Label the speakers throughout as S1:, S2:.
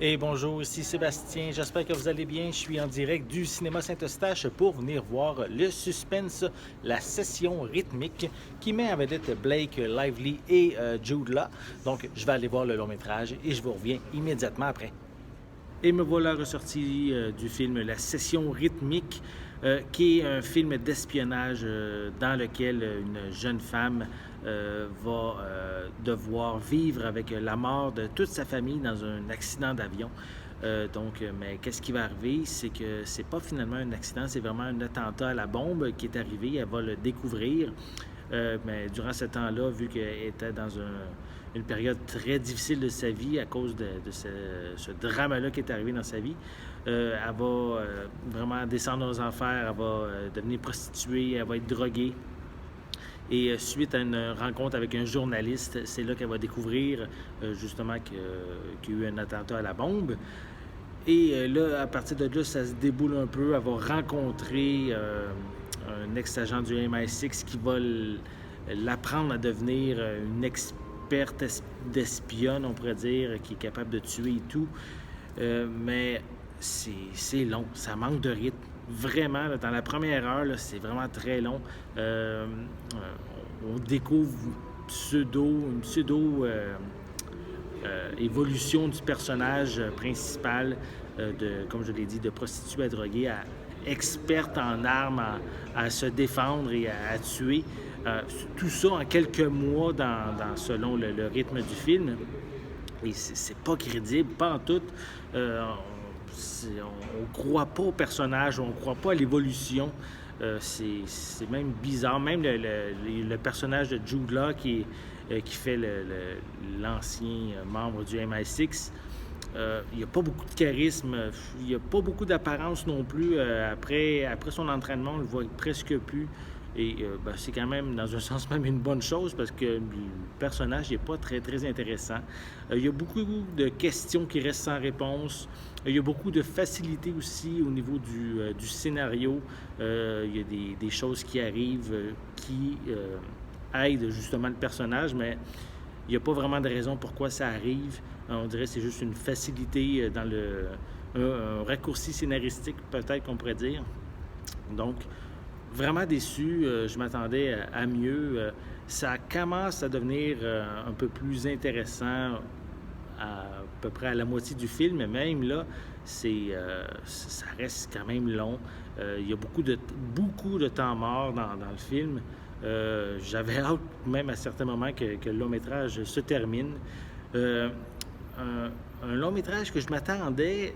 S1: Et bonjour, ici Sébastien, j'espère que vous allez bien. Je suis en direct du cinéma Saint-Eustache pour venir voir le suspense, la session rythmique qui met en vedette Blake Lively et Jude Law. Donc je vais aller voir le long métrage et je vous reviens immédiatement après. Et me voilà ressorti du film La Session rythmique, qui est un film d'espionnage dans lequel une jeune femme va devoir vivre avec la mort de toute sa famille dans un accident d'avion. Mais qu'est-ce qui va arriver? C'est que c'est pas finalement un accident, c'est vraiment un attentat à la bombe qui est arrivé. Elle va le découvrir. Mais durant ce temps-là, vu qu'elle était dans une période très difficile de sa vie à cause de ce drame-là qui est arrivé dans sa vie, elle va vraiment descendre aux enfers, elle va devenir prostituée, elle va être droguée. Et suite à une rencontre avec un journaliste, c'est là qu'elle va découvrir justement qu'il y a eu un attentat à la bombe. Et là, à partir de là, ça se déboule un peu. Elle va rencontrer un ex-agent du MI6 qui va l'apprendre à devenir une experte d'espionne, on pourrait dire, qui est capable de tuer et tout. Mais c'est long, ça manque de rythme. Vraiment, là, dans la première heure, là, c'est vraiment très long. On découvre une pseudo évolution du personnage principal, comme je l'ai dit, de prostituée à droguée à experte en armes, à se défendre et à tuer. Tout ça en quelques mois selon le rythme du film. Et c'est pas crédible, pas en tout. On croit pas au personnage, on croit pas à l'évolution. C'est même bizarre. Même le personnage de Jude Law qui fait l'ancien membre du MI6, il n'y a pas beaucoup de charisme, il n'y a pas beaucoup d'apparence non plus. Après son entraînement, on le voit presque plus. Et c'est quand même, dans un sens, même une bonne chose parce que le personnage n'est pas très, très intéressant. Il y a beaucoup de questions qui restent sans réponse. Il y a beaucoup de facilité aussi au niveau du scénario. Il y a des choses qui arrivent qui aident justement le personnage, mais il n'y a pas vraiment de raison pourquoi ça arrive. On dirait que c'est juste une facilité dans un raccourci scénaristique, peut-être qu'on pourrait dire. Donc, vraiment déçu, je m'attendais à mieux. Ça commence à devenir un peu plus intéressant à peu près à la moitié du film, mais même là, ça reste quand même long. Il y a beaucoup de temps mort dans le film. J'avais hâte même à certains moments que le long-métrage se termine. Un long-métrage que je m'attendais,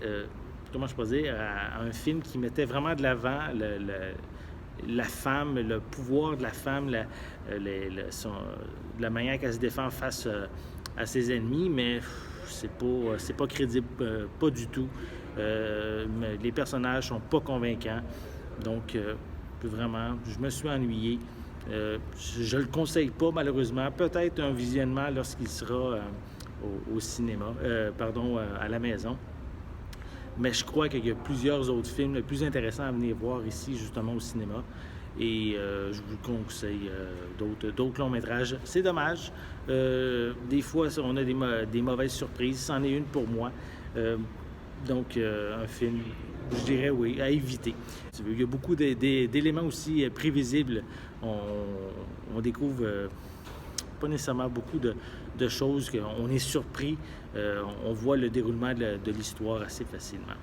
S1: comment je peux dire, à un film qui mettait vraiment de l'avant la femme, le pouvoir de la femme, la manière qu'elle se défend face à ses ennemis, mais c'est pas crédible, pas du tout. Les personnages sont pas convaincants, donc vraiment, je me suis ennuyé. Je le conseille pas, malheureusement. Peut-être un visionnement lorsqu'il sera au cinéma, à la maison. Mais je crois qu'il y a plusieurs autres films plus intéressants à venir voir ici, justement, au cinéma. Et je vous conseille d'autres longs métrages. C'est dommage. Des fois, on a des mauvaises surprises. C'en est une pour moi. Un film, je dirais oui, à éviter. Il y a beaucoup d'éléments aussi prévisibles. On découvre pas nécessairement beaucoup de choses qu'on est surpris. On voit le déroulement de l'histoire assez facilement.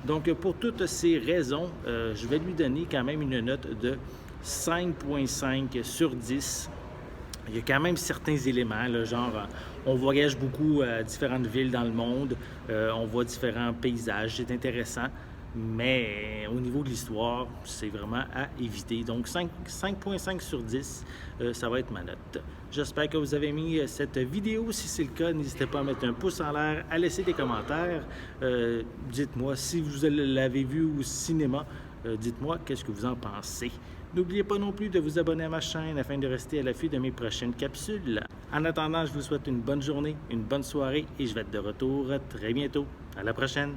S1: Donc, pour toutes ces raisons, je vais lui donner quand même une note de 5,5 sur 10. Il y a quand même certains éléments, là, genre on voyage beaucoup à différentes villes dans le monde, on voit différents paysages, c'est intéressant, mais au niveau de l'histoire, c'est vraiment à éviter. Donc 5,5 sur 10, ça va être ma note. J'espère que vous avez aimé cette vidéo. Si c'est le cas, n'hésitez pas à mettre un pouce en l'air, à laisser des commentaires. Dites-moi si vous l'avez vu au cinéma. Dites-moi qu'est-ce que vous en pensez. N'oubliez pas non plus de vous abonner à ma chaîne afin de rester à l'affût de mes prochaines capsules. En attendant, je vous souhaite une bonne journée, une bonne soirée et je vais être de retour très bientôt. À la prochaine!